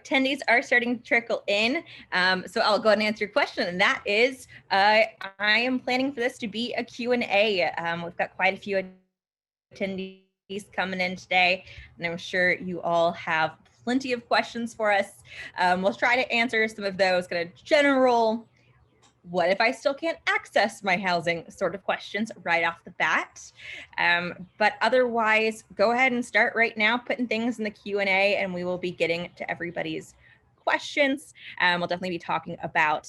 Attendees are starting to trickle in, so I'll go ahead and answer your question, and that is, I am planning for this to be a Q&A. We've got quite a few attendees coming in today, and I'm sure you all have plenty of questions for us. We'll try to answer some of those kind of general, what if I still can't access my housing sort of questions right off the bat. But otherwise, go ahead and start right now putting things in the Q&A, and we will be getting to everybody's questions. We'll definitely be talking about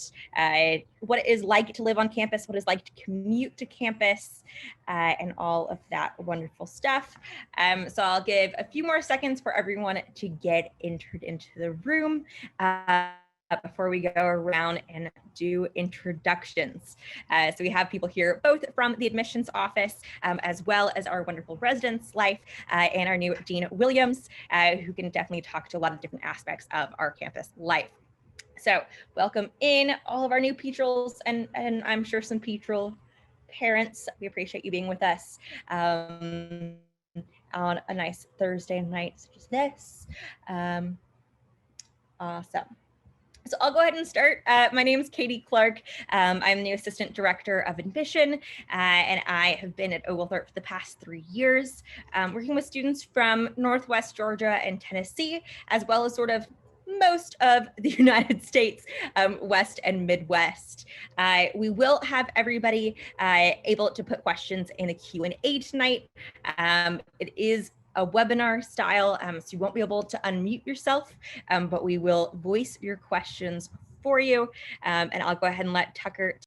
what it is like to live on campus, what it's like to commute to campus, and all of that wonderful stuff. So I'll give a few more seconds for everyone to get entered into the room before we go around and do introductions. So we have people here both from the admissions office as well as our wonderful residence life and our new Dean Williams, who can definitely talk to a lot of different aspects of our campus life. So welcome in all of our new Petrels and I'm sure some Petrel parents. We appreciate you being with us on a nice Thursday night such as this. Awesome. So I'll go ahead and start. My name is Katie Clark. I'm the Assistant Director of Admission, and I have been at Oglethorpe for the past 3 years, working with students from Northwest Georgia and Tennessee, as well as sort of most of the United States, West and Midwest. We will have everybody able to put questions in the Q&A tonight. It is a webinar style, so you won't be able to unmute yourself, but we will voice your questions for you. And I'll go ahead and let Tucker.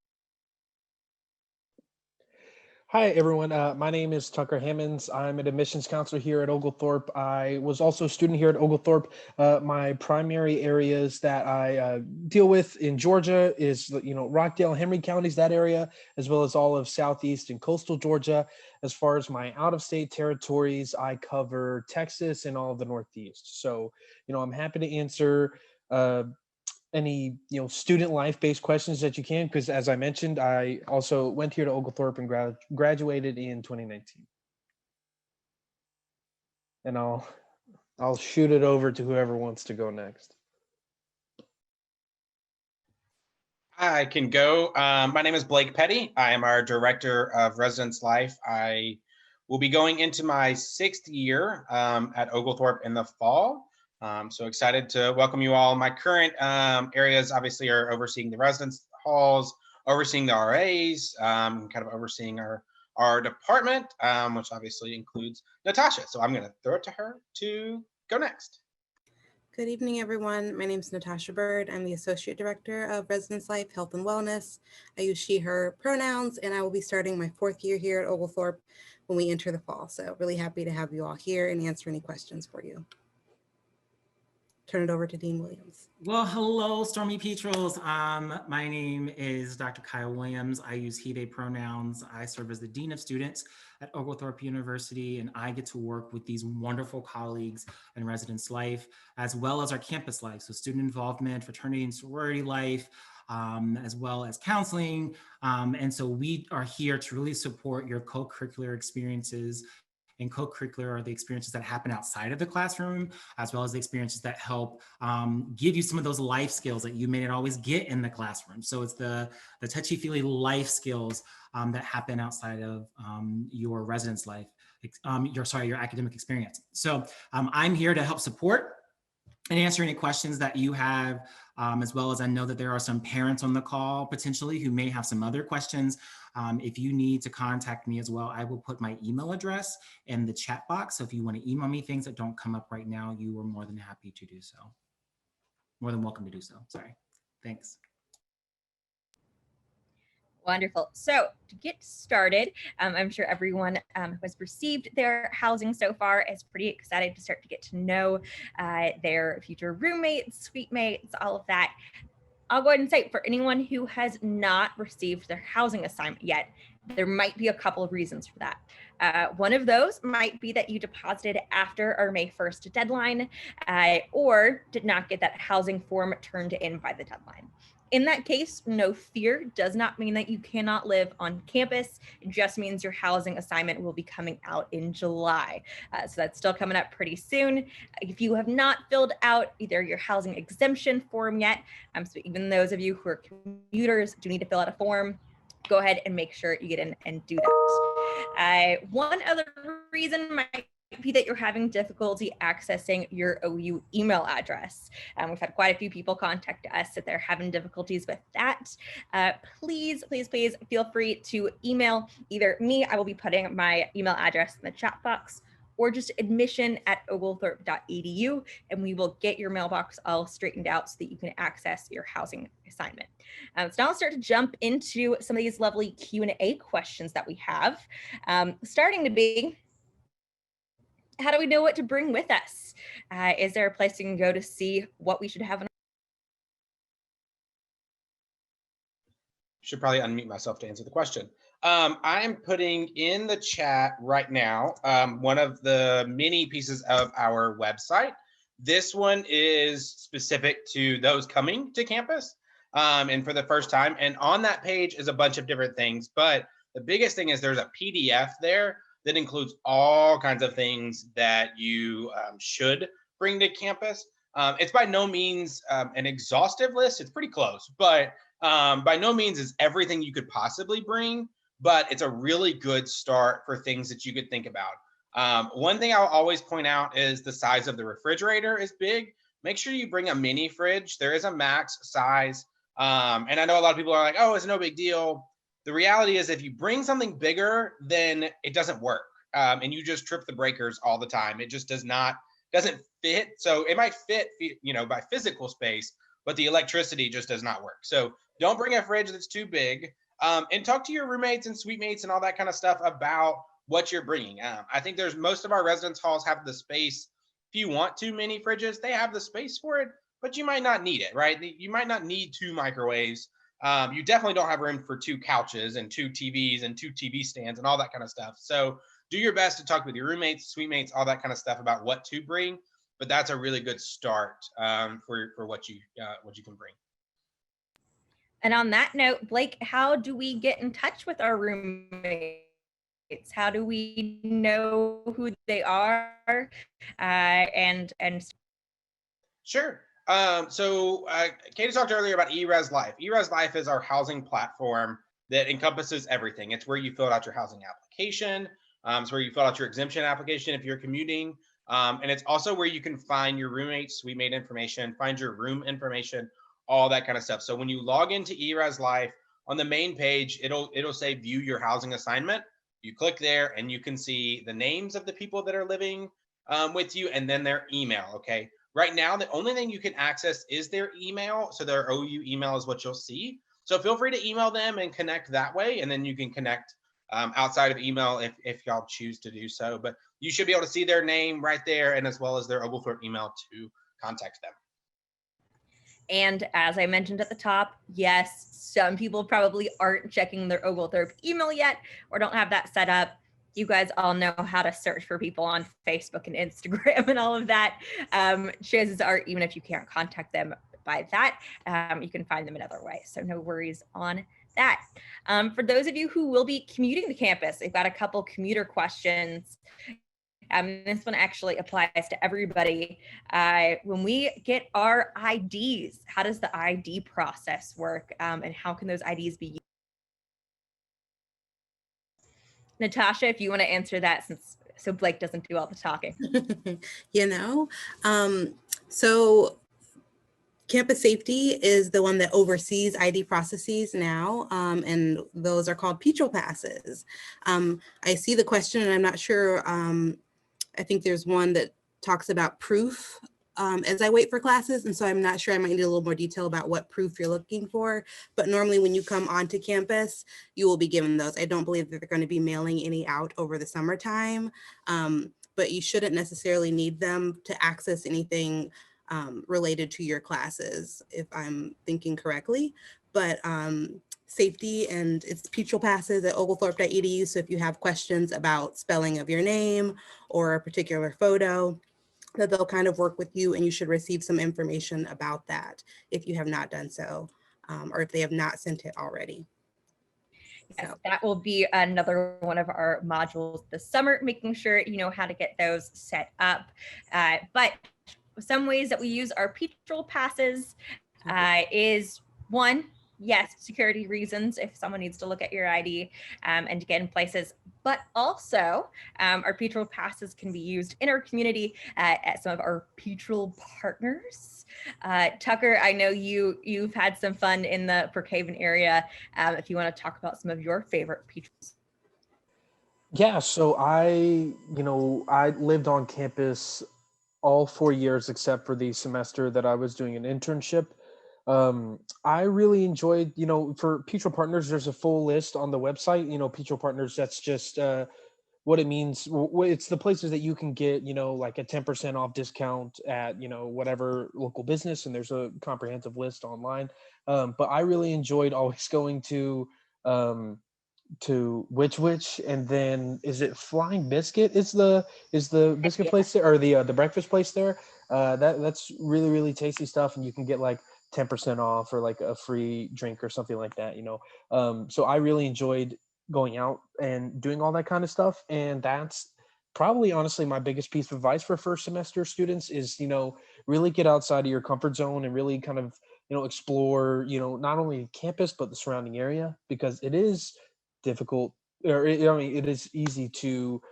Hi, everyone. My name is Tucker Hammonds. I'm an admissions counselor here at Oglethorpe. I was also a student here at Oglethorpe. My primary areas that I deal with in Georgia is, Rockdale, Henry counties, that area, as well as all of Southeast and coastal Georgia. As far as my out-of-state territories, I cover Texas and all of the Northeast. So, I'm happy to answer any student life-based questions that you can, because as I mentioned, I also went here to Oglethorpe and graduated in 2019. And I'll shoot it over to whoever wants to go next. I can go. My name is Blake Petty. I am our Director of Residence Life. I will be going into my 6th year at Oglethorpe in the fall. So excited to welcome you all. My current areas obviously are overseeing the residence halls, overseeing the RAs, kind of overseeing our department, which obviously includes Natasha. So I'm going to throw it to her to go next. Good evening, everyone. My name is Natasha Byrd. I'm the Associate Director of Residence Life, Health and Wellness. I use she, her pronouns, and I will be starting my 4th year here at Oglethorpe when we enter the fall. So really happy to have you all here and answer any questions for you. Turn it over to Dean Williams. Well, hello, Stormy Petrels. My name is Dr. Kyle Williams. I use he, they pronouns. I serve as the Dean of Students at Oglethorpe University, and I get to work with these wonderful colleagues in residence life, as well as our campus life. So student involvement, fraternity and sorority life, as well as counseling. And so we are here to really support your co-curricular experiences. And co-curricular are the experiences that happen outside of the classroom, as well as the experiences that help give you some of those life skills that you may not always get in the classroom. So it's the touchy-feely life skills that happen outside of your residence life, your academic experience. So I'm here to help support and answer any questions that you have, as well as I know that there are some parents on the call potentially who may have some other questions. If you need to contact me as well, I will put my email address in the chat box. So if you want to email me things that don't come up right now, you are more than happy to do so. More than welcome to do so. Sorry. Thanks. Wonderful. So to get started, I'm sure everyone who has received their housing so far is pretty excited to start to get to know their future roommates, suite mates, all of that. I'll go ahead and say, for anyone who has not received their housing assignment yet, there might be a couple of reasons for that. One of those might be that you deposited after our May 1st deadline or did not get that housing form turned in by the deadline. In that case, no fear, does not mean that you cannot live on campus. It just means your housing assignment will be coming out in July. So that's still coming up pretty soon. If you have not filled out either your housing exemption form yet, so even those of you who are commuters do need to fill out a form, go ahead and make sure you get in and do that. One other reason might be that you're having difficulty accessing your OU email address. We've had quite a few people contact us that they're having difficulties with that. Please feel free to email either me, I will be putting my email address in the chat box, or just admission@oglethorpe.edu, and we will get your mailbox all straightened out so that you can access your housing assignment. So now I'll start to jump into some of these lovely Q&A questions that we have, starting to be, how do we know what to bring with us? Is there a place you can go to see what we should have? Should probably unmute myself to answer the question. I am putting in the chat right now one of the mini pieces of our website. This one is specific to those coming to campus and for the first time. And on that page is a bunch of different things. But the biggest thing is there's a PDF there that includes all kinds of things that you should bring to campus. It's by no means an exhaustive list. It's pretty close, but by no means is everything you could possibly bring, but it's a really good start for things that you could think about. One thing I'll always point out is the size of the refrigerator is big. Make sure you bring a mini fridge. There is a max size. And I know a lot of people are like, oh, it's no big deal. The reality is if you bring something bigger, then it doesn't work. And you just trip the breakers all the time. It just doesn't fit. So it might fit, by physical space, but the electricity just does not work. So don't bring a fridge that's too big, and talk to your roommates and suite mates and all that kind of stuff about what you're bringing. I think most of our residence halls have the space. If you want 2 mini fridges, they have the space for it, but you might not need it, right? You might not need 2 microwaves. You definitely don't have room for 2 couches and 2 TVs and 2 TV stands and all that kind of stuff. So do your best to talk with your roommates, suite mates, all that kind of stuff about what to bring. But that's a really good start for what you can bring. And on that note, Blake, how do we get in touch with our roommates? How do we know who they are? And Sure. So Katie talked earlier about eRes Life. eRes Life is our housing platform that encompasses everything. It's where you fill out your housing application. It's where you fill out your exemption application if you're commuting. And it's also where you can find your roommate, suite mate information, find your room information, all that kind of stuff. So when you log into eRes Life, on the main page, it'll say view your housing assignment. You click there and you can see the names of the people that are living with you and then their email, okay? Right now, the only thing you can access is their email. So their OU email is what you'll see. So feel free to email them and connect that way. And then you can connect outside of email if y'all choose to do so. But you should be able to see their name right there and as well as their Oglethorpe email to contact them. And as I mentioned at the top, yes, some people probably aren't checking their Oglethorpe email yet or don't have that set up. You guys all know how to search for people on Facebook and Instagram and all of that. Chances are, even if you can't contact them by that, you can find them another way. So no worries on that. For those of you who will be commuting to campus, I've got a couple commuter questions. This one actually applies to everybody. When we get our IDs, how does the ID process work? And how can those IDs be used? Natasha, if you want to answer that, so Blake doesn't do all the talking. So Campus Safety is the one that oversees ID processes now, and those are called Petrol passes. I see the question and I'm not sure. I think there's one that talks about proof as I wait for classes. And so I'm not sure, I might need a little more detail about what proof you're looking for. But normally when you come onto campus, you will be given those. I don't believe that they're going to be mailing any out over the summertime, but you shouldn't necessarily need them to access anything related to your classes, if I'm thinking correctly. But safety and it's Petrol passes at oglethorpe.edu. So if you have questions about spelling of your name or a particular photo, that they'll kind of work with you, and you should receive some information about that if you have not done so. or if they have not sent it already. Yes, So, that will be another one of our modules this summer, making sure you know how to get those set up. But some ways that we use our Petrol passes is one, yes, security reasons if someone needs to look at your ID and to get in places, but also our Petrol passes can be used in our community at some of our Petrol partners. Tucker, I know you've had some fun in the Brookhaven area. If you want to talk about some of your favorite Petrols. Yeah, so I lived on campus all 4 years except for the semester that I was doing an internship. I really enjoyed, for Petrol Partners, there's a full list on the website. Petrol Partners, that's just what it means. It's the places that you can get, like a 10% off discount at, whatever local business, and there's a comprehensive list online. But I really enjoyed always going to Which, and then is it Flying Biscuit? Is the biscuit place there, or the breakfast place there? That's really really tasty stuff, and you can get like 10% off or like a free drink or something like that. So I really enjoyed going out and doing all that kind of stuff, and that's probably honestly my biggest piece of advice for first semester students is really get outside of your comfort zone and really kind of explore not only campus but the surrounding area, because it is difficult, or it is easy to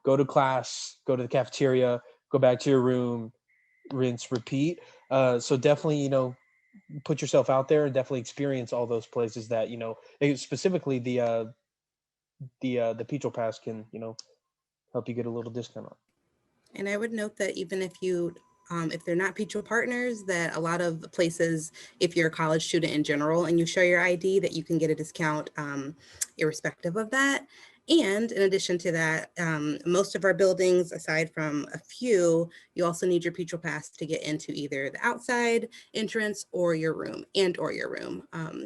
go to class, go to the cafeteria, go back to your room, rinse repeat. So definitely put yourself out there and definitely experience all those places that specifically the Petrol Pass can help you get a little discount on. and I would note that even if they're not Petrol partners, that a lot of places, if you're a college student in general and you show your ID, that you can get a discount irrespective of that. And in addition to that, most of our buildings, aside from a few, you also need your Petrol Pass to get into either the outside entrance or your room.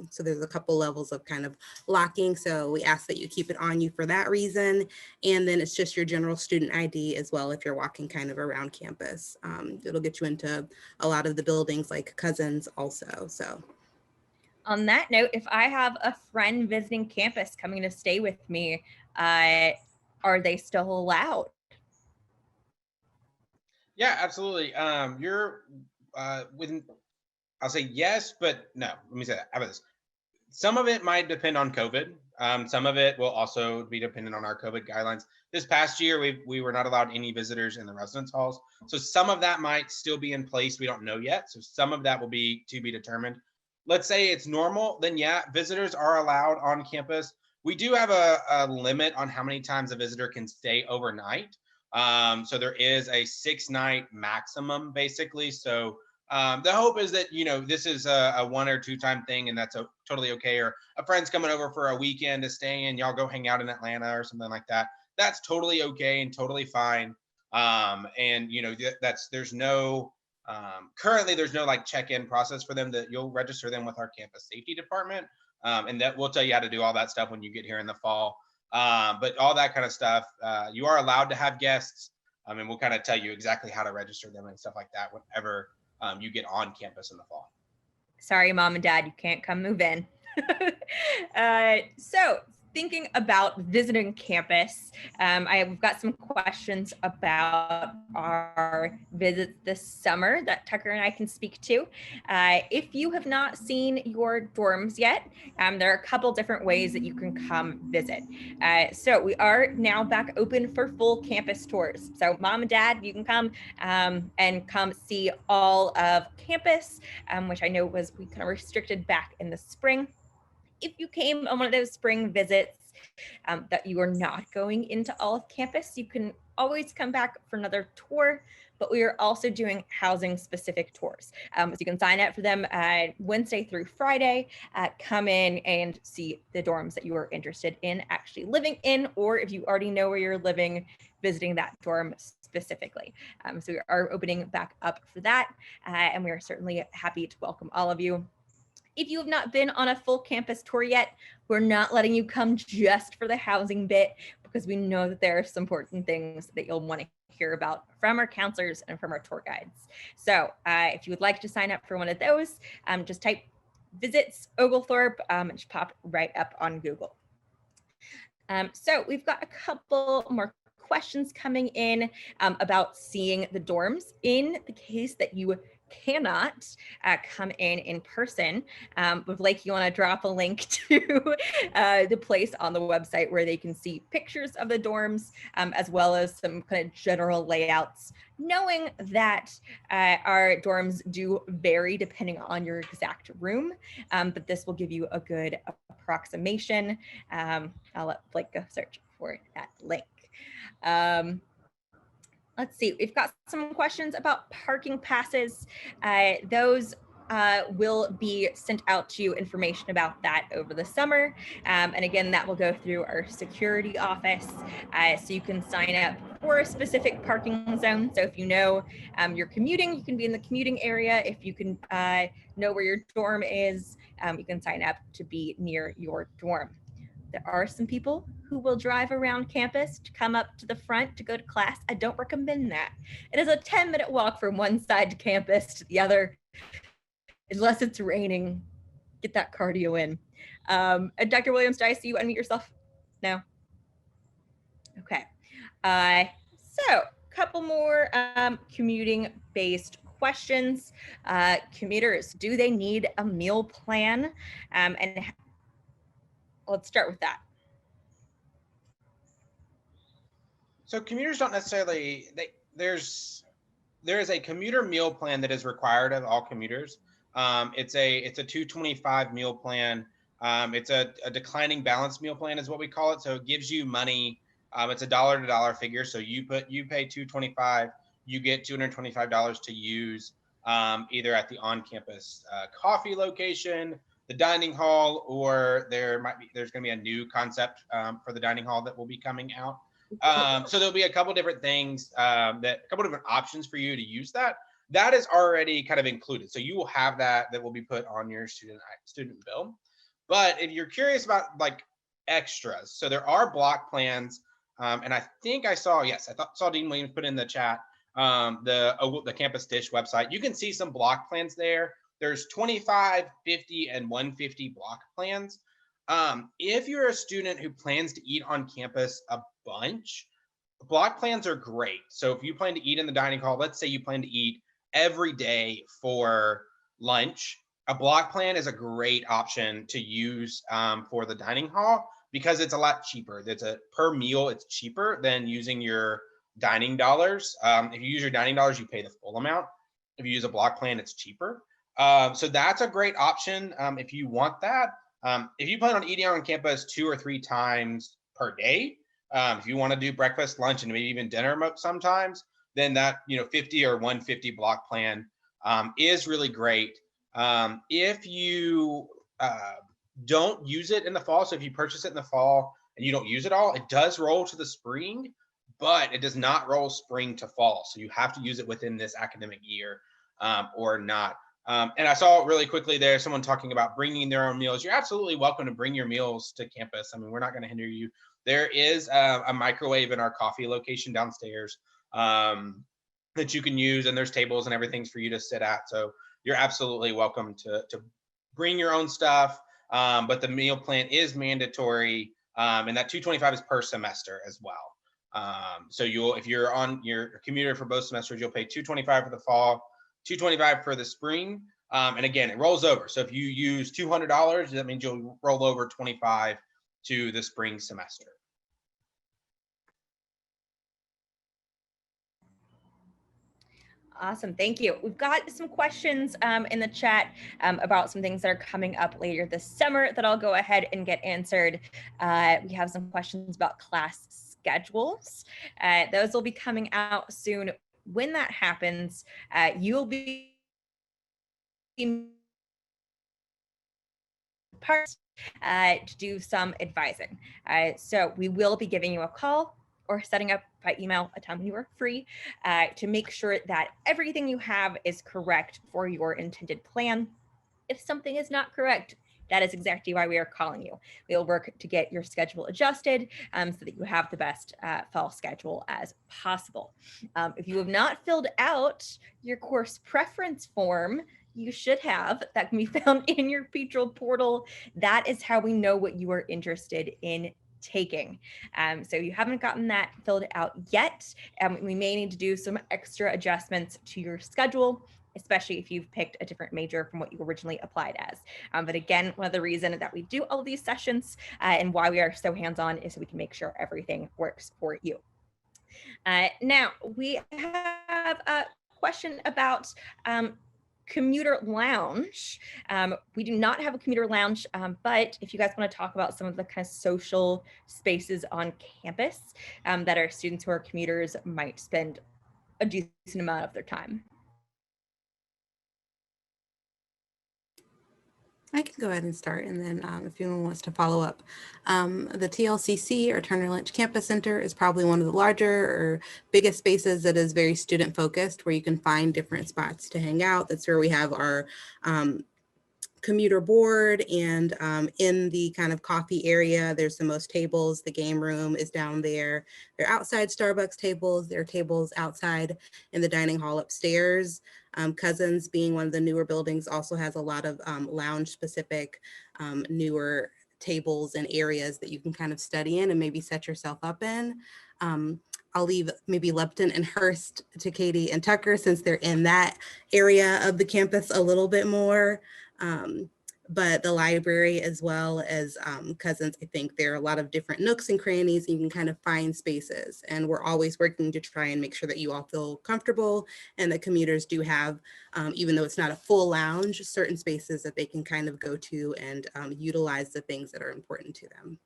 So there's a couple levels of kind of locking. So we ask that you keep it on you for that reason. And then it's just your general student ID as well if you're walking kind of around campus. It'll get you into a lot of the buildings like Cousins also. So On that note, if I have a friend visiting campus coming to stay with me, are they still allowed? Yeah, absolutely. You're within. I'll say yes, but no. Let me say that. How about this? Some of it might depend on COVID. Some of it will also be dependent on our COVID guidelines. This past year, we were not allowed any visitors in the residence halls. So some of that might still be in place. We don't know yet. So some of that will be to be determined. Let's say it's normal, then yeah, visitors are allowed on campus. We do have a limit on how many times a visitor can stay overnight. So there is a 6-night maximum, basically. So the hope is that this is a 1 or 2 time thing, and that's totally okay. Or a friend's coming over for a weekend to stay in, y'all go hang out in Atlanta or something like that. That's totally okay and totally fine. And there's no currently there's no like check-in process for them. That you'll register them with our campus safety department, and that we'll tell you how to do all that stuff when you get here in the fall. But all that kind of stuff, you are allowed to have guests, and we'll kind of tell you exactly how to register them and stuff like that whenever you get on campus in the fall. Sorry, mom and dad, you can't come move in. So thinking about visiting campus, we've got some questions about our visits this summer that Tucker and I can speak to. If you have not seen your dorms yet, there are a couple different ways that you can come visit. So we are now back open for full campus tours. So mom and dad, you can come and come see all of campus, which I know we kind of restricted back in the spring. If you came on one of those spring visits that you are not going into all of campus, you can always come back for another tour, but we are also doing housing specific tours. So you can sign up for them Wednesday through Friday, come in and see the dorms that you are interested in actually living in, or if you already know where you're living, visiting that dorm specifically. So we are opening back up for that, and we are certainly happy to welcome all of you. If you have not been on a full campus tour yet, we're not letting you come just for the housing bit, because we know that there are some important things that you'll want to hear about from our counselors and from our tour guides. So if you would like to sign up for one of those, just type visits Oglethorpe, just pop right up on Google. So we've got a couple more questions coming in about seeing the dorms in the case that you cannot come in person. But Blake, you want to drop a link to the place on the website where they can see pictures of the dorms, as well as some kind of general layouts, knowing that our dorms do vary depending on your exact room, but this will give you a good approximation. I'll let Blake go search for that link. Let's see, we've got some questions about parking passes. Those will be sent out to you information about that over the summer. And again, that will go through our security office. So you can sign up for a specific parking zone. So if you know you're commuting, you can be in the commuting area. If you can know where your dorm is, you can sign up to be near your dorm. There are some people who will drive around campus to come up to the front to go to class. I don't recommend that. It is a 10-minute walk from one side to campus to the other, unless it's raining. Get that cardio in. And Dr. Williams, did I see you unmute yourself? No? Okay. So a couple more commuting-based questions. Commuters, do they need a meal plan? And let's start with that. So commuters don't necessarily, there is a commuter meal plan that is required of all commuters. It's a $2.25 meal plan. It's a declining balance meal plan is what we call it. So it gives you money. It's a dollar to dollar figure. So you pay $2.25, you get $225 to use either at the on-campus coffee location, the dining hall, or there's going to be a new concept for the dining hall that will be coming out. So there'll be a couple different things, a couple different options for you to use that. That is already kind of included. So you will have that will be put on your student bill. But if you're curious about like extras, so there are block plans. And I think I saw, saw Dean Williams put in the chat, the Campus Dish website. You can see some block plans there. There's 25, 50, and 150 block plans. If you're a student who plans to eat on campus a bunch, block plans are great. So if you plan to eat in the dining hall, let's say you plan to eat every day for lunch, a block plan is a great option to use for the dining hall because it's a lot cheaper. Per meal, it's cheaper than using your dining dollars. If you use your dining dollars, you pay the full amount. If you use a block plan, it's cheaper. So that's a great option if you want that. If you plan on eating on campus 2 or 3 times per day, if you want to do breakfast, lunch, and maybe even dinner sometimes, then that 50 or 150 block plan is really great. If you don't use it in the fall, so if you purchase it in the fall and you don't use it all, it does roll to the spring, but it does not roll spring to fall. So you have to use it within this academic year or not. And I saw really quickly there someone talking about bringing their own meals. You're absolutely welcome to bring your meals to campus. I mean, we're not going to hinder you. There is a microwave in our coffee location downstairs that you can use, and there's tables and everything for you to sit at. So you're absolutely welcome to bring your own stuff. But the meal plan is mandatory, and that $225 is per semester as well. So if you're on your commuter for both semesters, you'll pay $225 for the fall, $225 for the spring. And again, it rolls over. So if you use $200, that means you'll roll over $25 to the spring semester. Awesome, thank you. We've got some questions in the chat about some things that are coming up later this summer that I'll go ahead and get answered. We have some questions about class schedules. Those will be coming out soon. When that happens, you'll be part to do some advising. So we will be giving you a call or setting up by email a time when you are free to make sure that everything you have is correct for your intended plan. If something is not correct, that is exactly why we are calling you. We'll work to get your schedule adjusted so that you have the best fall schedule as possible. If you have not filled out your course preference form you should have that can be found in your Petrel portal. That is how we know what you are interested in taking. So if you haven't gotten that filled out yet, we may need to do some extra adjustments to your schedule, especially if you've picked a different major from what you originally applied as. But again, one of the reasons that we do all of these sessions and why we are so hands-on is so we can make sure everything works for you. Now, we have a question about Commuter Lounge. We do not have a Commuter Lounge, but if you guys want to talk about some of the kind of social spaces on campus that our students who are commuters might spend a decent amount of their time. I can go ahead and start, and then if anyone wants to follow up. The TLCC, or Turner Lynch Campus Center, is probably one of the larger or biggest spaces that is very student focused, where you can find different spots to hang out. That's where we have our commuter board, and in the kind of coffee area, there's the most tables. The game room is down there. There are outside Starbucks tables. There are tables outside in the dining hall upstairs. Cousins, being one of the newer buildings, also has a lot of lounge specific newer tables and areas that you can kind of study in and maybe set yourself up in. I'll leave maybe Lupton and Hearst to Katie and Tucker, since they're in that area of the campus a little bit more. But the library, as well as Cousins, I think there are a lot of different nooks and crannies, and you can kind of find spaces. And we're always working to try and make sure that you all feel comfortable, and that commuters do have, even though it's not a full lounge, certain spaces that they can kind of go to and utilize the things that are important to them.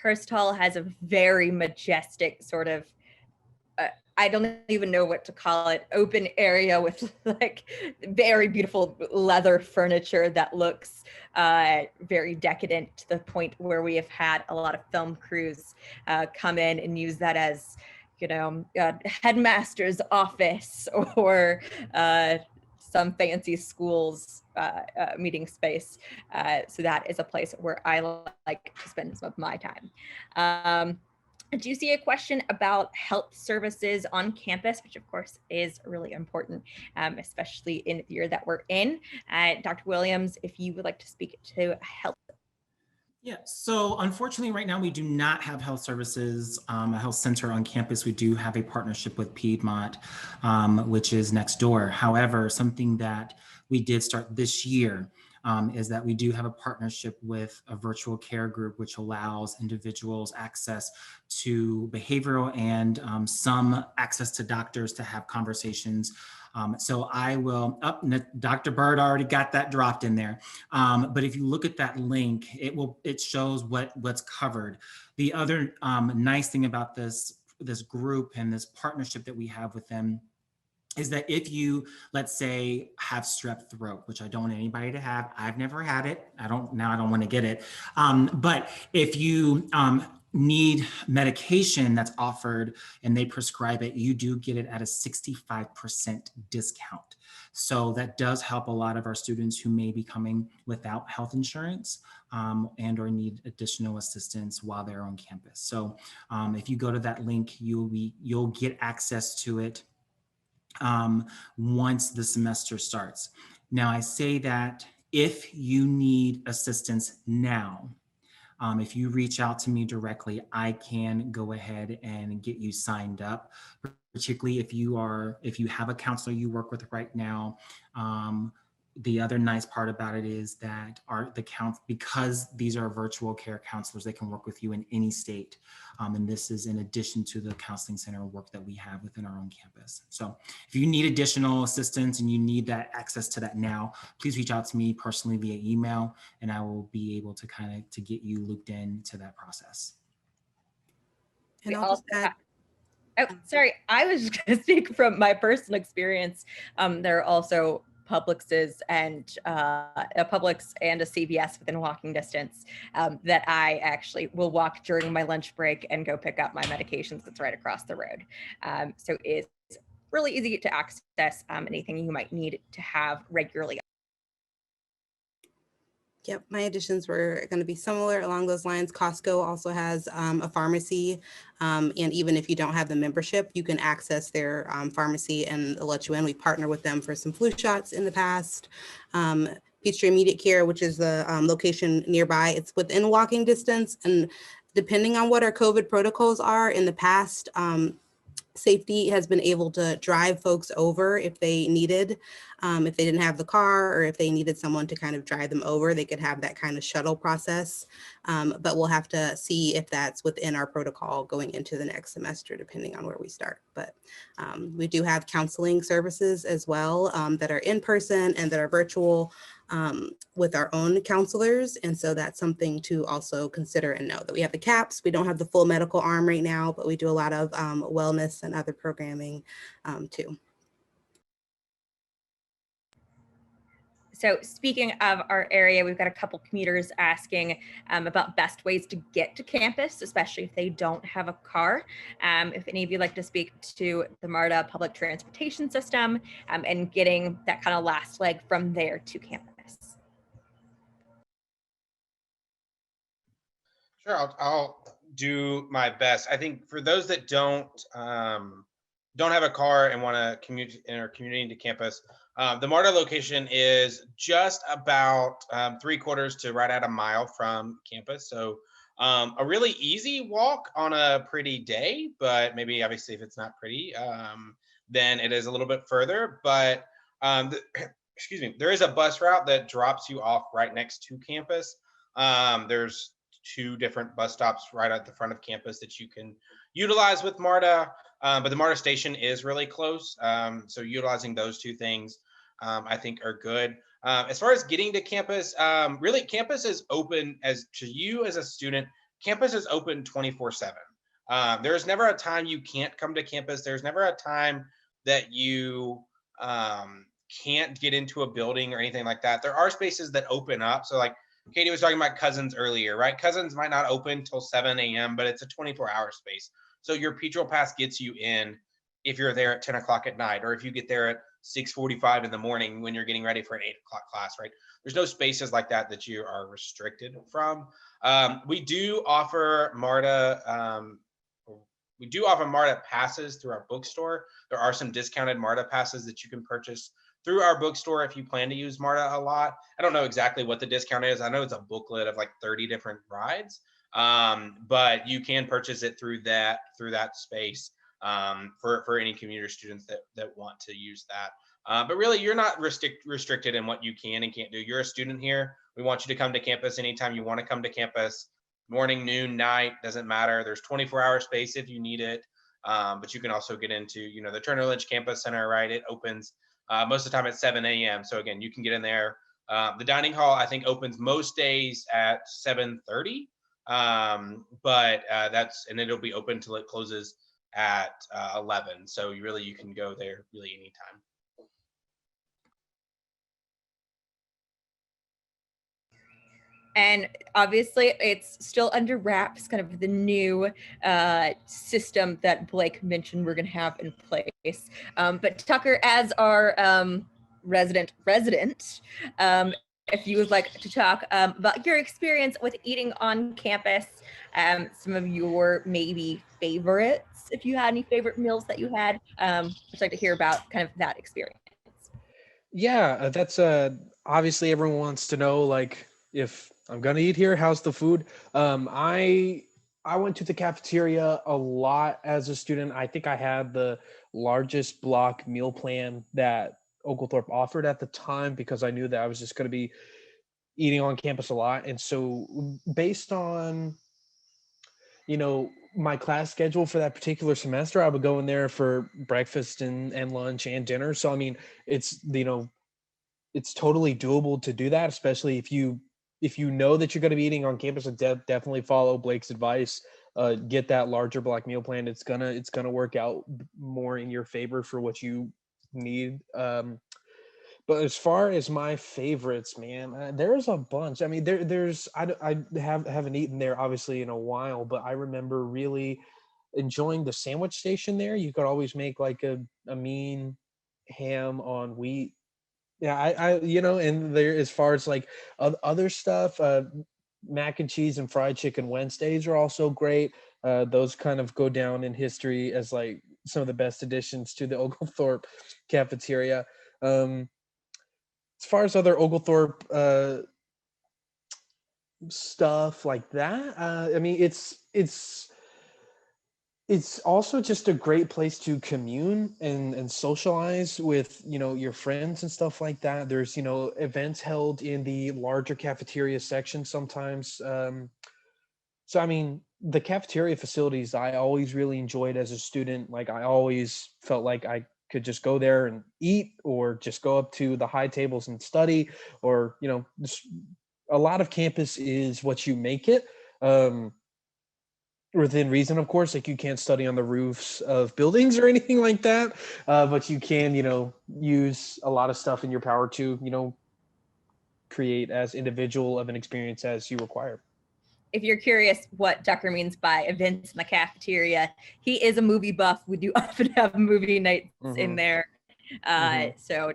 Hearst Hall has a very majestic sort of, I don't even know what to call it, open area with like very beautiful leather furniture that looks very decadent, to the point where we have had a lot of film crews come in and use that as, you know, headmaster's office or some fancy school's meeting space. So that is a place where I like to spend some of my time. Do you see a question about health services on campus, which of course is really important, especially in the year that we're in? Dr. Williams, if you would like to speak to health. Yeah, so unfortunately right now we do not have health services, a health center on campus. We do have a partnership with Piedmont, which is next door. However, something that we did start this year is that we do have a partnership with a virtual care group, which allows individuals access to behavioral and some access to doctors to have conversations. So I will, Dr. Byrd already got that dropped in there. But if you look at that link, it shows what's covered. The other nice thing about this group and this partnership that we have with them is that if you, let's say, have strep throat, which I don't want anybody to have, I've never had it. I don't want to get it. But if you need medication that's offered and they prescribe it, you do get it at a 65% discount. So that does help a lot of our students who may be coming without health insurance and or need additional assistance while they're on campus. So if you go to that link, you'll get access to it once the semester starts. Now, I say that if you need assistance now, if you reach out to me directly, I can go ahead and get you signed up, particularly if you have a counselor you work with right now. The other nice part about it is that because these are virtual care counselors, they can work with you in any state. And this is in addition to the counseling center work that we have within our own campus. So if you need additional assistance and you need that access to that now, please reach out to me personally via email, and I will be able to to get you looped into that process. And I'll just add, oh, sorry, I was just going to speak from my personal experience. There are also Publixes and a Publix and a CVS within walking distance that I actually will walk during my lunch break and go pick up my medications that's right across the road. So it's really easy to access anything you might need to have regularly. Yep, my additions were going to be similar along those lines. Costco also has a pharmacy, and even if you don't have the membership, you can access their pharmacy and they'll let you in. We partner with them for some flu shots in the past. Peachtree Immediate Care, which is the location nearby, it's within walking distance, and depending on what our COVID protocols are in the past, safety has been able to drive folks over if they needed, if they didn't have the car or if they needed someone to kind of drive them over, they could have that kind of shuttle process. But we'll have to see if that's within our protocol going into the next semester, depending on where we start. But we do have counseling services as well that are in person and that are virtual with our own counselors. And so that's something to also consider and know that we have the CAPS. We don't have the full medical arm right now, but we do a lot of wellness and other programming too. So speaking of our area, we've got a couple commuters asking about best ways to get to campus, especially if they don't have a car. If any of you like to speak to the MARTA public transportation system and getting that kind of last leg from there to campus. Sure, I'll do my best. I think for those that don't have a car and want to commute in our community to campus, the MARTA location is just about 3/4 to right at a mile from campus. So a really easy walk on a pretty day, but maybe obviously if it's not pretty, then it is a little bit further. But excuse me, there is a bus route that drops you off right next to campus. There's 2 different bus stops right at the front of campus that you can utilize with MARTA, but the MARTA station is really close. So utilizing those 2 things, I think are good. As far as getting to campus, really campus is open as to you as a student. Campus is open 24/7. There's never a time you can't come to campus. There's never a time that you can't get into a building or anything like that. There are spaces that open up. So like Katie was talking about Cousins earlier, right? Cousins might not open till 7 a.m., but it's a 24-hour space. So your Petrol Pass gets you in if you're there at 10 o'clock at night, or if you get there at 6:45 in the morning when you're getting ready for an 8 o'clock class, right? There's no spaces like that that you are restricted from. We do offer MARTA passes through our bookstore. There are some discounted MARTA passes that you can purchase through our bookstore if you plan to use MARTA a lot. I don't know exactly what the discount is. I know it's a booklet of like 30 different rides, but you can purchase it through that space for any commuter students that want to use that. But really, you're not restricted in what you can and can't do. You're a student here. We want you to come to campus anytime you want to come to campus. Morning, noon, night, doesn't matter. There's 24-hour space if you need it. But you can also get into, the Turner Lynch Campus Center, right? It opens most of the time at 7 a.m. So again, you can get in there. The dining hall, I think, opens most days at 7:30. But and it'll be open till it closes at 11. So you can go there really anytime. And obviously, it's still under wraps, kind of the new system that Blake mentioned we're going to have in place. But Tucker, as our resident, if you would like to talk about your experience with eating on campus, some of your maybe favorites, if you had any favorite meals that you had, I'd like to hear about kind of that experience. Yeah, that's obviously everyone wants to know, like, if I'm gonna eat here, how's the food? I went to the cafeteria a lot as a student. I think I had the largest block meal plan that Oglethorpe offered at the time because I knew that I was just going to be eating on campus a lot. And so based on, my class schedule for that particular semester, I would go in there for breakfast and lunch and dinner. So, I mean, it's, it's totally doable to do that, especially if you know that you're going to be eating on campus. Definitely follow Blake's advice. Get that larger block meal plan. It's gonna work out more in your favor for what you need. But as far as my favorites, man, there's a bunch. I mean, there's I haven't eaten there obviously in a while, but I remember really enjoying the sandwich station there. You could always make like a mean ham on wheat Yeah, and there, as far as like other stuff, mac and cheese and fried chicken Wednesdays are also great. Those kind of go down in history as like some of the best additions to the Oglethorpe cafeteria. Um, as far as other Oglethorpe stuff like that, I mean, it's also just a great place to commune and socialize with, your friends and stuff like that. There's, events held in the larger cafeteria section sometimes. So I mean, the cafeteria facilities I always really enjoyed as a student. Like, I always felt like I could just go there and eat, or just go up to the high tables and study, or, just a lot of campus is what you make it. Um, Within reason, of course. Like, you can't study on the roofs of buildings or anything like that, but you can, use a lot of stuff in your power to, create as individual of an experience as you require. If you're curious what Tucker means by events in the cafeteria, he is a movie buff. We do often have movie nights in there. So,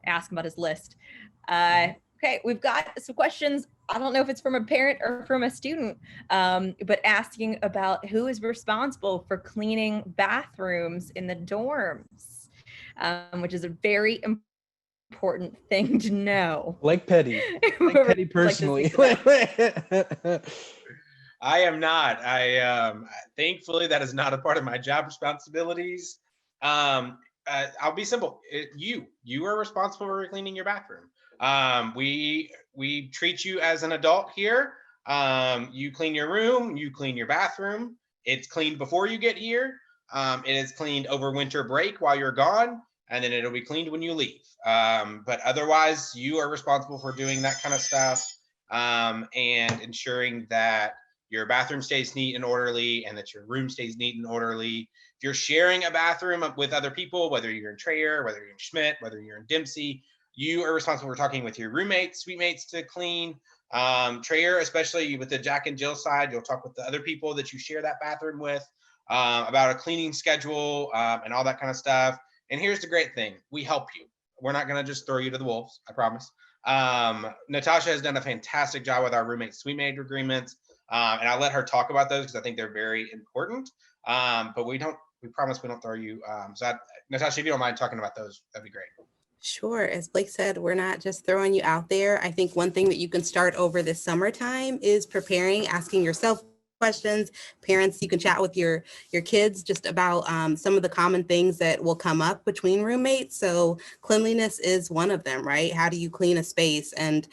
ask him about his list. Okay, we've got some questions. I don't know if it's from a parent or from a student, but asking about who is responsible for cleaning bathrooms in the dorms, which is a very important thing to know. Blake Petty. Blake Petty personally. I am not. Thankfully, that is not a part of my job responsibilities. I'll be simple. You are responsible for cleaning your bathroom. We treat you as an adult here. You clean your room, you clean your bathroom. It's cleaned before you get here. It is cleaned over winter break while you're gone, and then it'll be cleaned when you leave. But otherwise, you are responsible for doing that kind of stuff, and ensuring that your bathroom stays neat and orderly, and that your room stays neat and orderly. If you're sharing a bathroom with other people, whether you're in Trayer, whether you're in Schmidt, whether you're in Dempsey, you are responsible for talking with your roommates, suitemates to clean. Trayer, especially with the Jack and Jill side, you'll talk with the other people that you share that bathroom with about a cleaning schedule and all that kind of stuff. And here's the great thing. We help you. We're not going to just throw you to the wolves, I promise. Natasha has done a fantastic job with our roommate suitemate agreements. And I'll let her talk about those because I think they're very important. But we promise we don't throw you. Natasha, if you don't mind talking about those, that'd be great. Sure. As Blake said, we're not just throwing you out there. I think one thing that you can start over this summertime is preparing, asking yourself questions. Parents, you can chat with your kids just about some of the common things that will come up between roommates. So cleanliness is one of them, right? How do you clean a space? And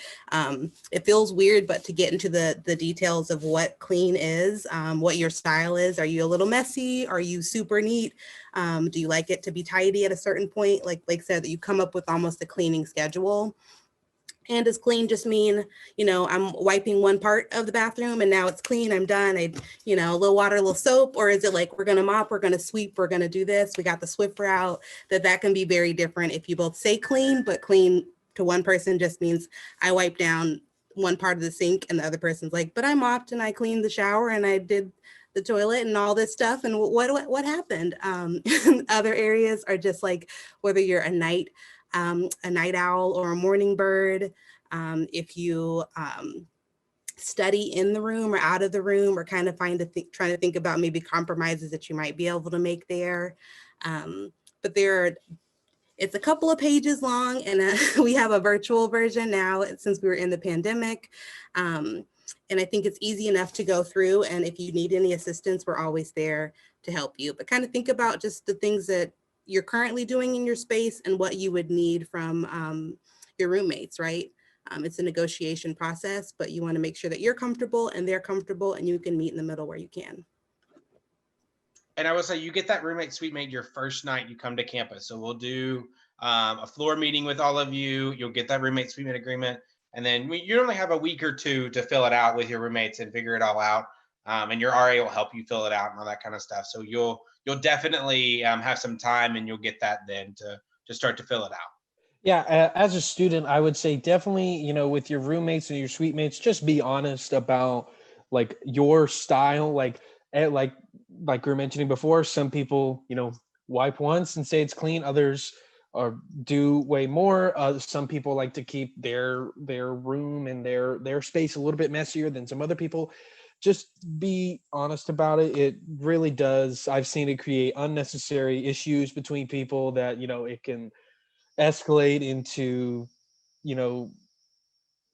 it feels weird, but to get into the details of what clean is, what your style is. Are you a little messy? Are you super neat? Do you like it to be tidy at a certain point? Like Blake said, that you come up with almost a cleaning schedule. And does clean just mean, I'm wiping one part of the bathroom and now it's clean, I'm done, a little water, a little soap? Or is it like, we're going to mop, we're going to sweep, we're going to do this, we got the Swiffer out? That can be very different if you both say clean, but clean to one person just means I wipe down one part of the sink, and the other person's like, but I mopped and I cleaned the shower and I did the toilet and all this stuff. And what happened? Other areas are just like, whether you're a night owl or a morning bird, if you study in the room or out of the room, or kind of trying to think about maybe compromises that you might be able to make there. But it's a couple of pages long, and we have a virtual version now since we were in the pandemic. And I think it's easy enough to go through, and if you need any assistance, we're always there to help you. But kind of think about just the things that you're currently doing in your space and what you would need from your roommates, right? It's a negotiation process, but you want to make sure that you're comfortable and they're comfortable, and you can meet in the middle where you can. And I will say, you get that roommate suitemate your first night you come to campus. So we'll do a floor meeting with all of you. You'll get that roommate suitemate agreement. And then you only have a week or two to fill it out with your roommates and figure it all out. And your RA will help you fill it out and all that kind of stuff. So you'll definitely have some time, and you'll get that then to start to fill it out. Yeah, as a student, I would say definitely, with your roommates and your suitemates, just be honest about like your style. Like we were mentioning before, some people, wipe once and say it's clean. Others or do way more. Some people like to keep their room and their space a little bit messier than some other people. Just be honest about it. It really does. I've seen it create unnecessary issues between people that, it can escalate into, you know,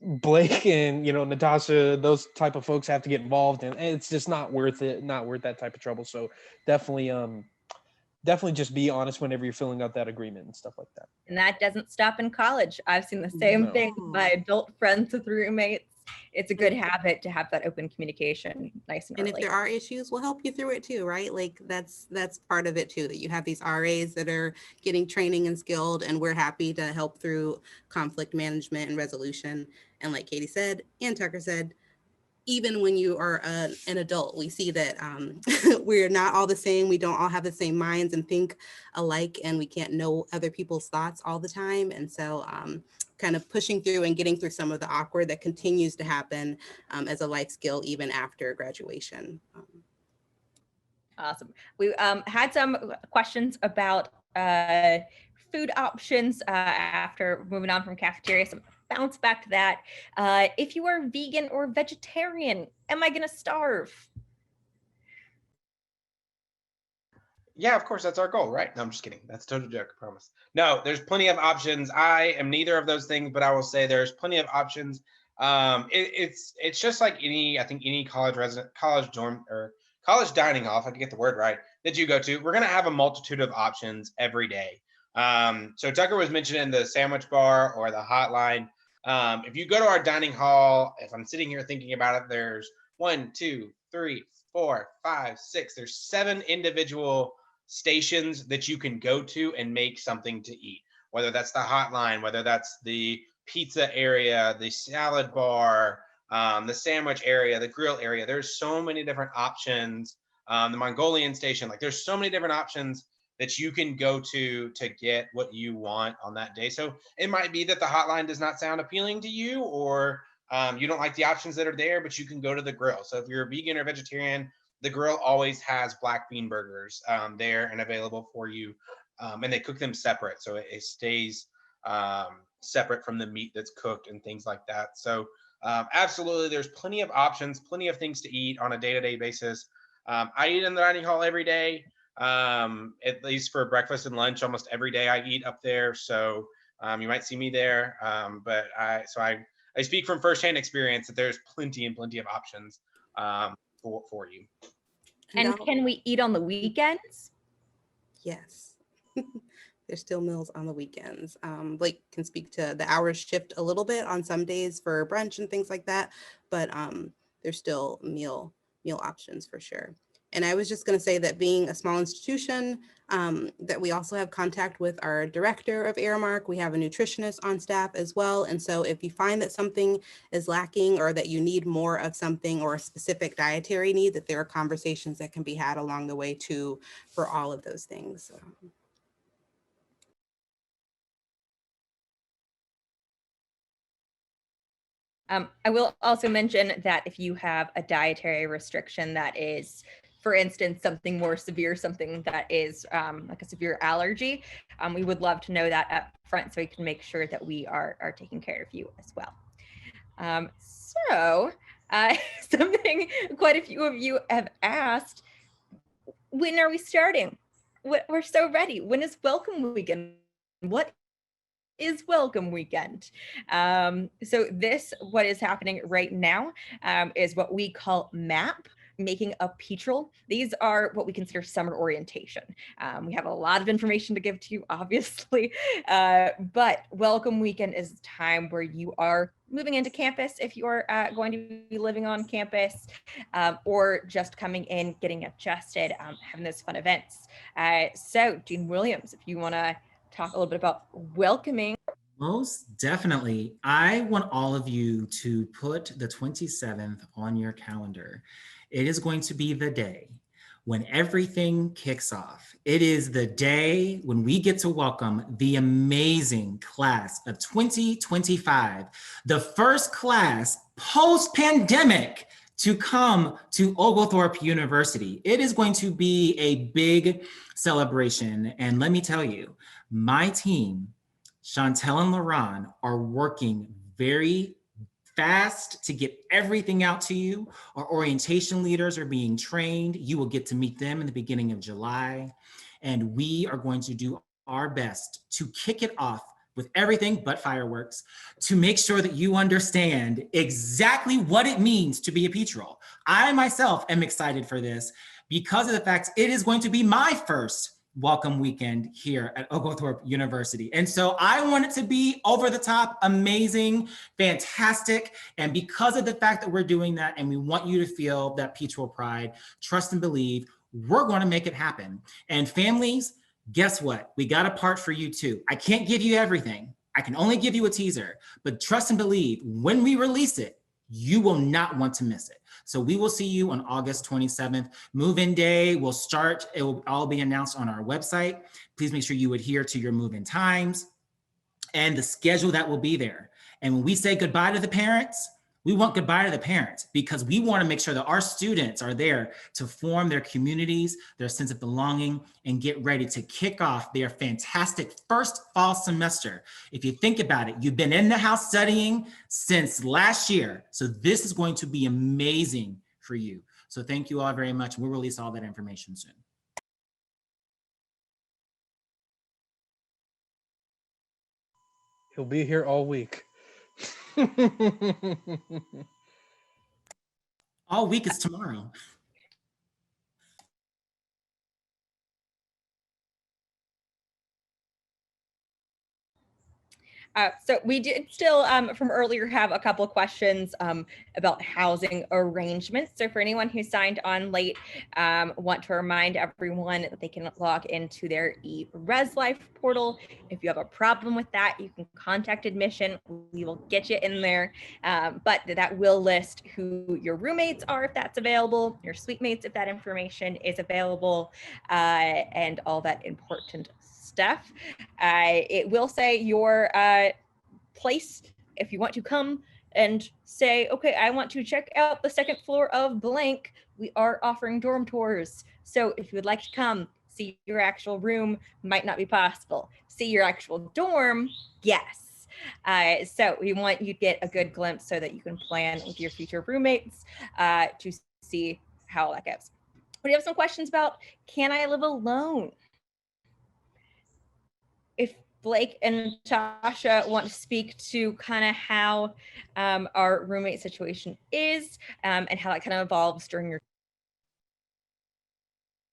Blake and, Natasha, those type of folks have to get involved, and it's just not worth it, not worth that type of trouble. So definitely just be honest whenever you're filling out that agreement and stuff like that. And that doesn't stop in college. I've seen the same No. thing with my adult friends with roommates. It's a good habit to have that open communication nice and And early. if there are issues, we'll help you through it too, right? Like that's part of it too, that you have these RAs that are getting training and skilled, and we're happy to help through conflict management and resolution. And like Katie said, and Tucker said, even when you are an adult, we see that we're not all the same. We don't all have the same minds and think alike, and we can't know other people's thoughts all the time. And so kind of pushing through and getting through some of the awkward that continues to happen as a life skill, even after graduation. Awesome. We had some questions about food options after moving on from cafeteria. So bounce back to that. If you are vegan or vegetarian, am I going to starve? Yeah, of course, that's our goal, right? No, I'm just kidding. That's a total joke, I promise. No, there's plenty of options. I am neither of those things, but I will say there's plenty of options. It's just like any college dorm or college dining hall, if I can get the word right, that you go to. We're gonna have a multitude of options every day. So Tucker was mentioning the sandwich bar or the hotline. If you go to our dining hall, if I'm sitting here thinking about it, there's 1, 2, 3, 4, 5, 6. There's 7 individual stations that you can go to and make something to eat, whether that's the hotline, whether that's the pizza area, the salad bar, the sandwich area, the grill area. There's so many different options. The Mongolian station, like there's so many different options that you can go to get what you want on that day. So it might be that the hotline does not sound appealing to you, or you don't like the options that are there, but you can go to the grill. So if you're a vegan or vegetarian, the grill always has black bean burgers there and available for you. And they cook them separate, so it stays separate from the meat that's cooked and things like that. So absolutely, there's plenty of options, plenty of things to eat on a day-to-day basis. I eat in the dining hall every day, at least for breakfast and lunch. Almost every day I eat up there, so you might see me there. But I speak from firsthand experience that there's plenty of options for you. And can we eat on the weekends? Yes. There's still meals on the weekends. Blake can speak to the hours shift a little bit on some days for brunch and things like that, but there's still meal options for sure. And I was just going to say that being a small institution, that we also have contact with our director of Aramark. We have a nutritionist on staff as well. And so if you find that something is lacking or that you need more of something or a specific dietary need, that there are conversations that can be had along the way too for all of those things. I will also mention that if you have a dietary restriction that is, for instance, something more severe, something that is like a severe allergy, we would love to know that up front so we can make sure that we are taking care of you as well. So something quite a few of you have asked, when are we starting? We're so ready. When is welcome weekend? What is welcome weekend? So what is happening right now is what we call MAP, making a petrol. These are what we consider summer orientation. We have a lot of information to give to you, obviously, but welcome weekend is a time where you are moving into campus if you're going to be living on campus, or just coming in, getting adjusted, having those fun events. So Dean Williams, if you want to talk a little bit about welcoming. Most definitely. I want all of you to put the 27th on your calendar. It is going to be the day when everything kicks off. It is the day when we get to welcome the amazing class of 2025, the first class post-pandemic to come to Oglethorpe University. It is going to be a big celebration. And let me tell you, My team, Chantel and Laron, are working very fast to get everything out to you. Our orientation leaders are being trained. You will get to meet them in the beginning of July. And we are going to do our best to kick it off with everything but fireworks to make sure that you understand exactly what it means to be a Peach Roll. I myself am excited for this because of the fact it is going to be my first welcome weekend here at Oglethorpe University. And so I want it to be over the top, amazing, fantastic. And because of the fact that we're doing that and we want you to feel that Peach Roll pride, trust and believe, we're going to make it happen. And families, guess what? We got a part for you too. I can't give you everything. I can only give you a teaser, but trust and believe, when we release it, you will not want to miss it. So we will see you on August 27th. Move-in day will start. It will all be announced on our website. Please make sure you adhere to your move-in times and the schedule that will be there. And when we say goodbye to the parents, we want goodbye to the parents because we want to make sure that our students are there to form their communities, their sense of belonging, and get ready to kick off their fantastic first fall semester. If you think about it, you've been in the house studying since last year. So this is going to be amazing for you. So thank you all very much. We'll release all that information soon. He'll be here all week. All week is tomorrow. So we did still, from earlier, have a couple of questions about housing arrangements. So for anyone who signed on late, want to remind everyone that they can log into their eRes Life portal. If you have a problem with that, you can contact admission. We will get you in there. But that will list who your roommates are, if that's available, your suite mates, if that information is available, and all that important stuff. It will say your place if you want to come and say, okay, I want to check out the second floor of blank. We are offering dorm tours. So if you would like to come see your actual room, might not be possible. See your actual dorm, yes. So we want you to get a good glimpse so that you can plan with your future roommates to see how that goes. We have some questions about, can I live alone? If Blake and Natasha want to speak to kind of how our roommate situation is and how that kind of evolves during your.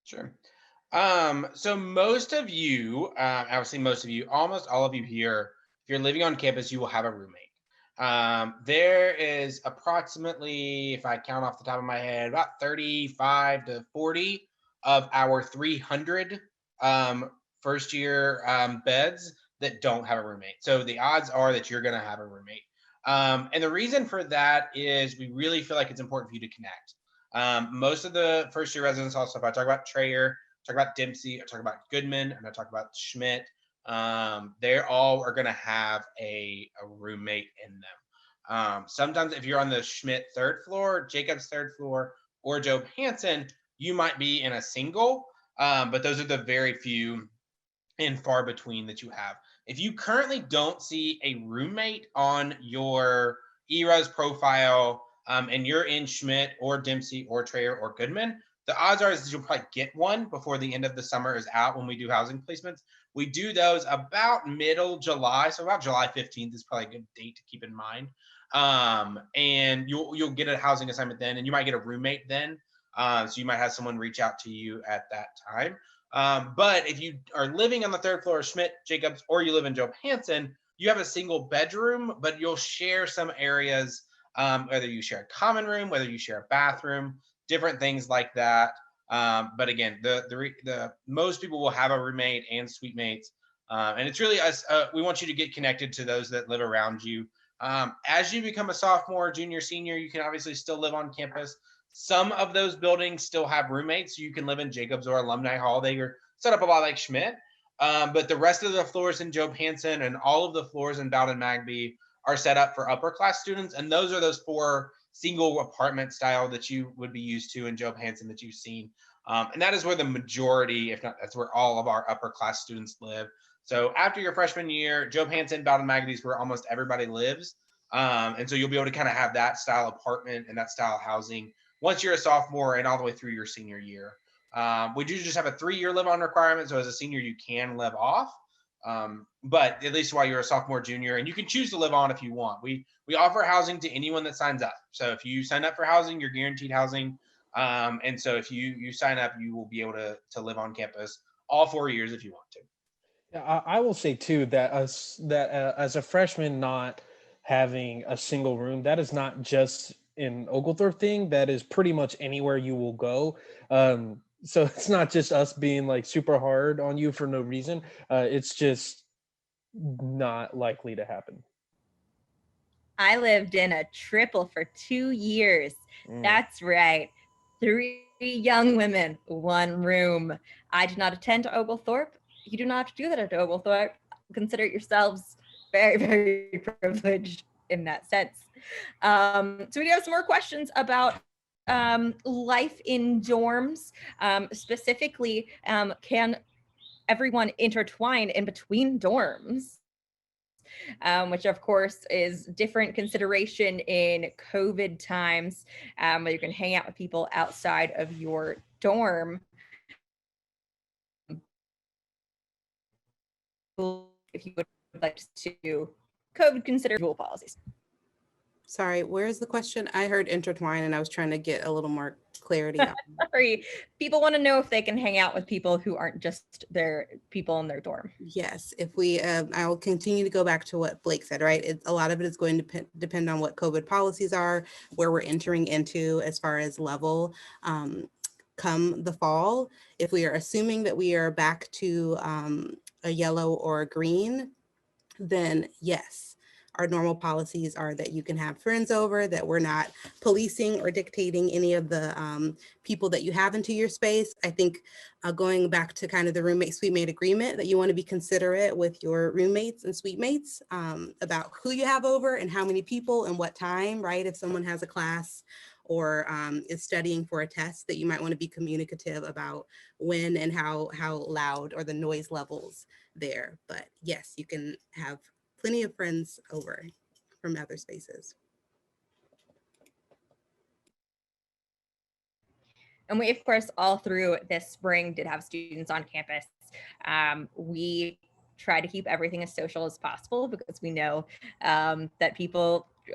Sure. So most of you, obviously most of you, almost all of you here, if you're living on campus, you will have a roommate. There is approximately, if I count off the top of my head, about 35 to 40 of our 300 first year beds that don't have a roommate. So the odds are that you're going to have a roommate. And the reason for that is we really feel like it's important for you to connect. Most of the first year residents, also, if I talk about Trayer, talk about Dempsey, I talk about Goodman, and I talk about Schmidt, they all are going to have a roommate in them. Sometimes if you're on the Schmidt third floor, Jacob's third floor, or Job Hansen, you might be in a single, but those are the very few and far between that you have. If you currently don't see a roommate on your eRes profile and you're in Schmidt or Dempsey or Trayer or Goodman, the odds are is you'll probably get one before the end of the summer is out when we do housing placements. We do those about middle July, so about July 15th is probably a good date to keep in mind. And you'll get a housing assignment then, and you might get a roommate then. So you might have someone reach out to you at that time. But if you are living on the third floor of Schmidt, Jacobs, or you live in Job Hansen, you have a single bedroom, but you'll share some areas, whether you share a common room, whether you share a bathroom, different things like that. But again, the most people will have a roommate and suite mates. And it's really us, we want you to get connected to those that live around you. As you become a sophomore, junior, senior, you can obviously still live on campus. Some of those buildings still have roommates. You can live in Jacobs or Alumni Hall. They are set up a lot like Schmidt. But the rest of the floors in Job Hansen and all of the floors in Bowden Magby are set up for upper class students. And those are those 4 single apartment style that you would be used to in Job Hansen that you've seen. And that is where the majority, if not, that's where all of our upper class students live. So after your freshman year, Joe Hansen, Bowden Maggie is where almost everybody lives. And so you'll be able to kind of have that style apartment and that style of housing once you're a sophomore and all the way through your senior year. We do just have a 3-year live-on requirement. So as a senior, you can live off. But at least while you're a sophomore, junior, and you can choose to live on if you want. We offer housing to anyone that signs up. So if you sign up for housing, you're guaranteed housing. And so if you sign up, you will be able to live on campus all 4 years if you want to. Yeah, I will say too that as a freshman not having a single room, that is not just an Oglethorpe thing. That is pretty much anywhere you will go. So it's not just us being like super hard on you for no reason. It's just not likely to happen. I lived in a triple for 2 years. That's right. 3 young women, 1 room. I did not attend Oglethorpe. You do not have to do that at Oglethorpe. Consider yourselves very, very privileged in that sense. So we do have some more questions about life in dorms. Specifically, can everyone intertwine in between dorms? Which of course is different consideration in COVID times, where you can hang out with people outside of your dorm. If you would like to COVID consider dual policies. Sorry, where's the question? I heard intertwine and I was trying to get a little more clarity on. Sorry, people want to know if they can hang out with people who aren't just their people in their dorm. Yes, if we, I will continue to go back to what Blake said, right? A lot of it is going to depend on what COVID policies are, where we're entering into as far as level come the fall. If we are assuming that we are back to a yellow or a green, then yes. Our normal policies are that you can have friends over, that we're not policing or dictating any of the people that you have into your space. I think going back to kind of the roommate suite agreement, that you want to be considerate with your roommates and suite mates about who you have over and how many people and what time, right? If someone has a class or is studying for a test, that you might want to be communicative about when and how loud or the noise levels there. But yes, you can have plenty of friends over from other spaces. And we, of course, all through this spring did have students on campus. We try to keep everything as social as possible because we know that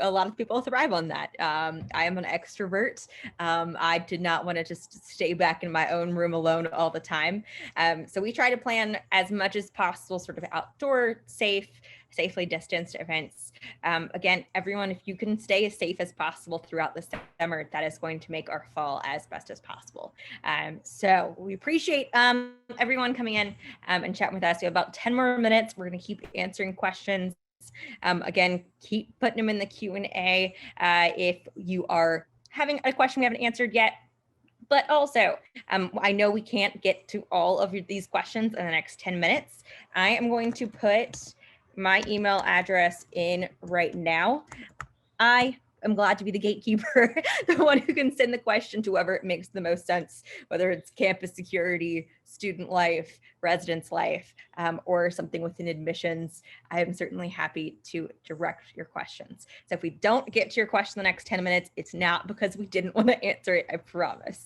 a lot of people thrive on that. I am an extrovert. I did not want to just stay back in my own room alone all the time. So we try to plan as much as possible, sort of outdoor, safely distanced events. Again, everyone, if you can stay as safe as possible throughout the summer, that is going to make our fall as best as possible. So we appreciate everyone coming in and chatting with us. We have about 10 more minutes. We're going to keep answering questions. Again, keep putting them in the Q&A if you are having a question we haven't answered yet. But also, I know we can't get to all of these questions in the next 10 minutes. I am going to put my email address in right now. I am glad to be the gatekeeper, the one who can send the question to whoever it makes the most sense, whether it's campus security, student life, residence life, or something within admissions. I am certainly happy to direct your questions. So if we don't get to your question in the next 10 minutes, it's not because we didn't want to answer it, I promise.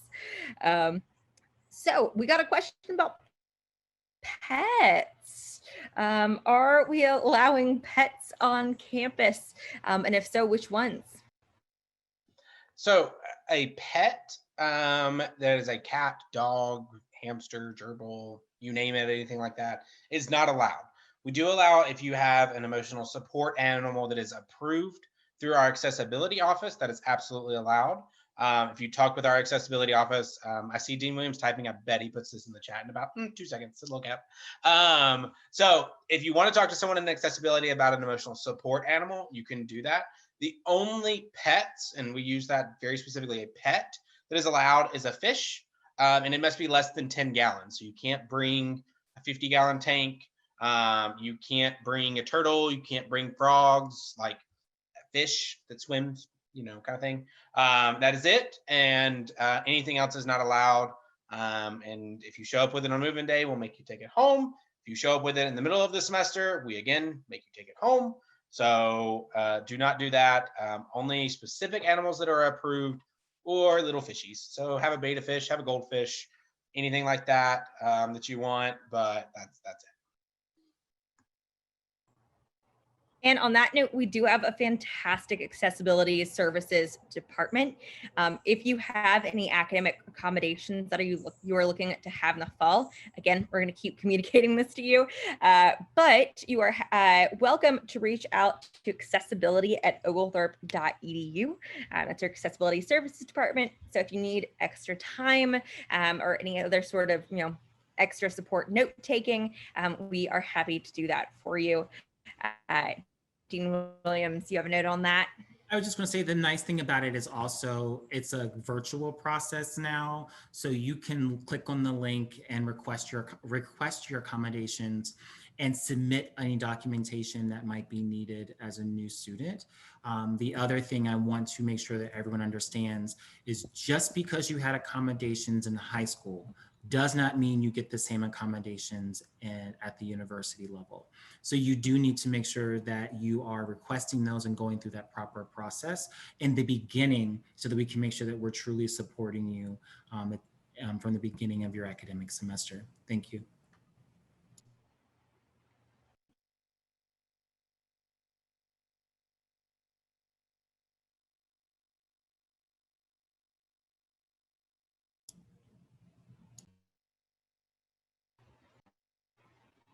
So we got a question about pets. Are we allowing pets on campus? And if so, which ones? So a pet that is a cat, dog, hamster, gerbil, you name it, anything like that, is not allowed. We do allow if you have an emotional support animal that is approved through our accessibility office, that is absolutely allowed. If you talk with our accessibility office, I see Dean Williams typing up. Betty puts this in the chat in about 2 seconds to look at. So if you want to talk to someone in accessibility about an emotional support animal, you can do that. The only pets, and we use that very specifically, a pet that is allowed is a fish, and it must be less than 10 gallons. So you can't bring a 50-gallon tank. You can't bring a turtle. You can't bring frogs, like a fish that swims, kind of thing. That is it. And anything else is not allowed. And if you show up with it on moving day, we'll make you take it home. If you show up with it in the middle of the semester, we again make you take it home. So do not do that. Only specific animals that are approved or little fishies. So have a betta fish, have a goldfish, anything like that that you want, but that's it. And on that note, we do have a fantastic accessibility services department. If you have any academic accommodations that you are looking to have in the fall, again, we're going to keep communicating this to you, but you are welcome to reach out to accessibility@oglethorpe.edu. That's our accessibility services department. So if you need extra time or any other sort of, extra support note taking, we are happy to do that for you. Dean Williams, you have a note on that? I was just going to say the nice thing about it is also it's a virtual process now, so you can click on the link and request your accommodations and submit any documentation that might be needed as a new student. The other thing I want to make sure that everyone understands is just because you had accommodations in high school does not mean you get the same accommodations at the university level. So you do need to make sure that you are requesting those and going through that proper process in the beginning so that we can make sure that we're truly supporting you from the beginning of your academic semester. Thank you.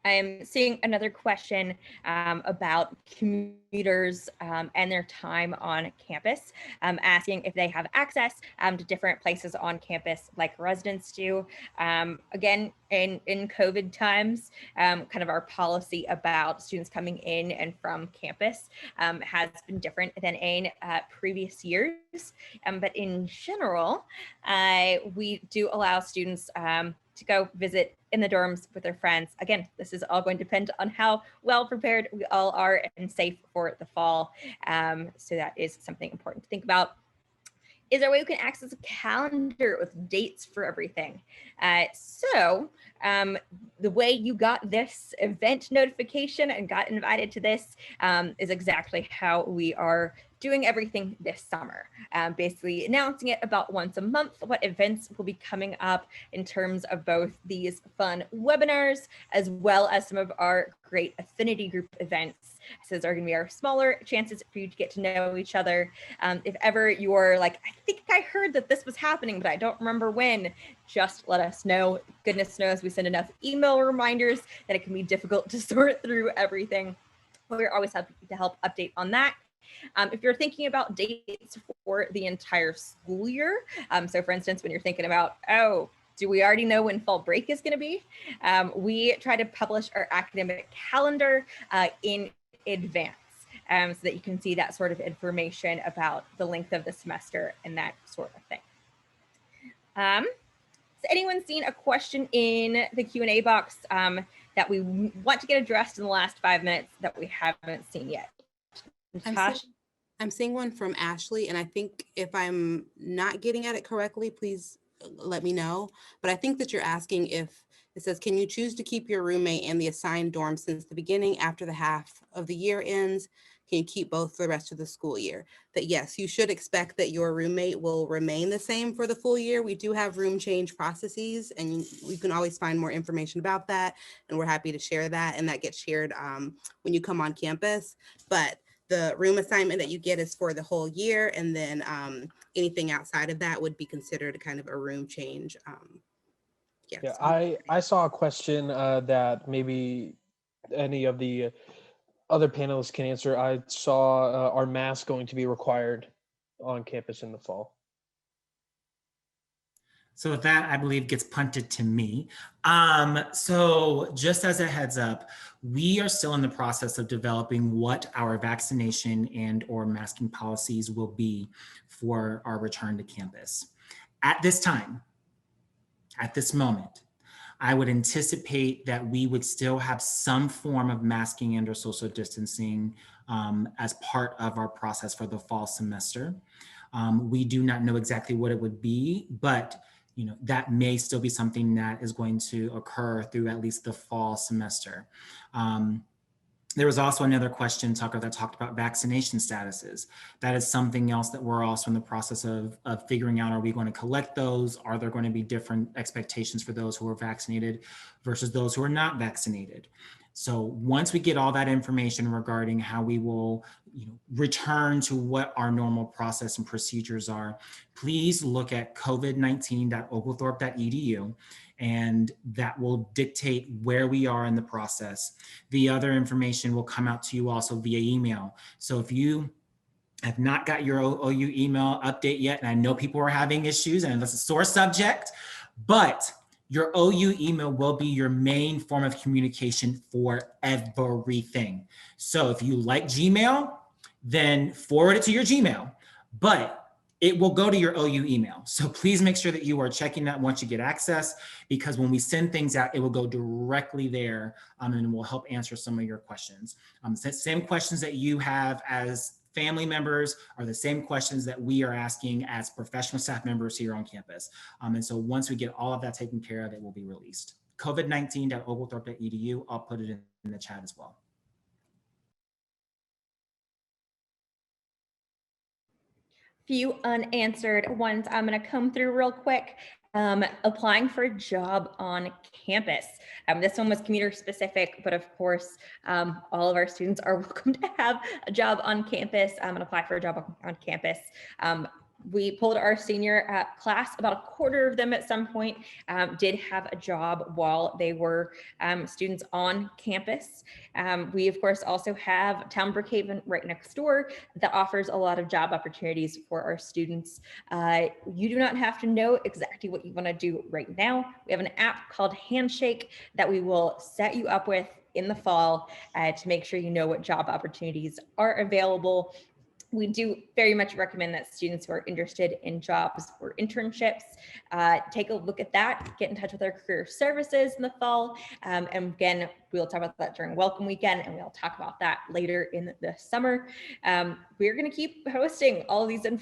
I am seeing another question about commuters and their time on campus, asking if they have access to different places on campus like residents do. Again, in COVID times, kind of our policy about students coming in and from campus has been different than in previous years. But in general, we do allow students to go visit in the dorms with their friends. Again, this is all going to depend on how well prepared we all are and safe for the fall. So that is something important to think about. Is there a way we can access a calendar with dates for everything? So the way you got this event notification and got invited to this is exactly how we are doing everything this summer. Basically announcing it about once a month, what events will be coming up in terms of both these fun webinars, as well as some of our great affinity group events. So those are gonna be our smaller chances for you to get to know each other. If ever you're like, I think I heard that this was happening, but I don't remember when, just let us know. Goodness knows we send enough email reminders that it can be difficult to sort through everything. We're always happy to help update on that. If you're thinking about dates for the entire school year, so for instance, when you're thinking about, oh, do we already know when fall break is going to be? We try to publish our academic calendar in advance so that you can see that sort of information about the length of the semester and that sort of thing. Has anyone seen a question in the Q&A box that we want to get addressed in the last 5 minutes that we haven't seen yet? I'm seeing one from Ashley, and I think if I'm not getting at it correctly, please let me know. But I think that you're asking if it says, can you choose to keep your roommate and the assigned dorm since the beginning after the half of the year ends? Can you keep both for the rest of the school year? That yes, you should expect that your roommate will remain the same for the full year. We do have room change processes, and we can always find more information about that. And we're happy to share that. And that gets shared when you come on campus. But the room assignment that you get is for the whole year, and then anything outside of that would be considered kind of a room change. Yeah, I saw a question that maybe any of the other panelists can answer. I saw are masks going to be required on campus in the fall? So that, I believe, gets punted to me. So just as a heads up, we are still in the process of developing what our vaccination and or masking policies will be for our return to campus. At this time, at this moment, I would anticipate that we would still have some form of masking and or social distancing as part of our process for the fall semester. We do not know exactly what it would be, but that may still be something that is going to occur through at least the fall semester. There was also another question, Tucker, that talked about vaccination statuses. That is something else that we're also in the process of figuring out. Are we going to collect those? Are there going to be different expectations for those who are vaccinated versus those who are not vaccinated? So once we get all that information regarding how we will return to what our normal process and procedures are, please look at covid19.oglethorpe.edu, and that will dictate where we are in the process. The other information will come out to you also via email. So if you have not got your OU email update yet, and I know people are having issues and that's a sore subject, but your OU email will be your main form of communication for everything. So if you like Gmail, then forward it to your Gmail, but it will go to your OU email. So please make sure that you are checking that once you get access, because when we send things out, it will go directly there, and will help answer some of your questions. Same questions that you have as family members are the same questions that we are asking as professional staff members here on campus. And so once we get all of that taken care of, it will be released. covid19.oglethorpe.edu, I'll put it in the chat as well. Few unanswered ones I'm going to come through real quick. Applying for a job on campus. This one was commuter specific, but of course, all of our students are welcome to have a job on campus and apply for a job on campus. We pulled our senior class. About a quarter of them at some point did have a job while they were students on campus. We, of course, also have Town Brookhaven right next door that offers a lot of job opportunities for our students. You do not have to know exactly what you want to do right now. We have an app called Handshake that we will set you up with in the fall to make sure you know what job opportunities are available. We do very much recommend that students who are interested in jobs or internships take a look at that, get in touch with our career services in the fall. And again, we'll talk about that during Welcome Weekend, and we'll talk about that later in the summer. We're going to keep hosting all of these information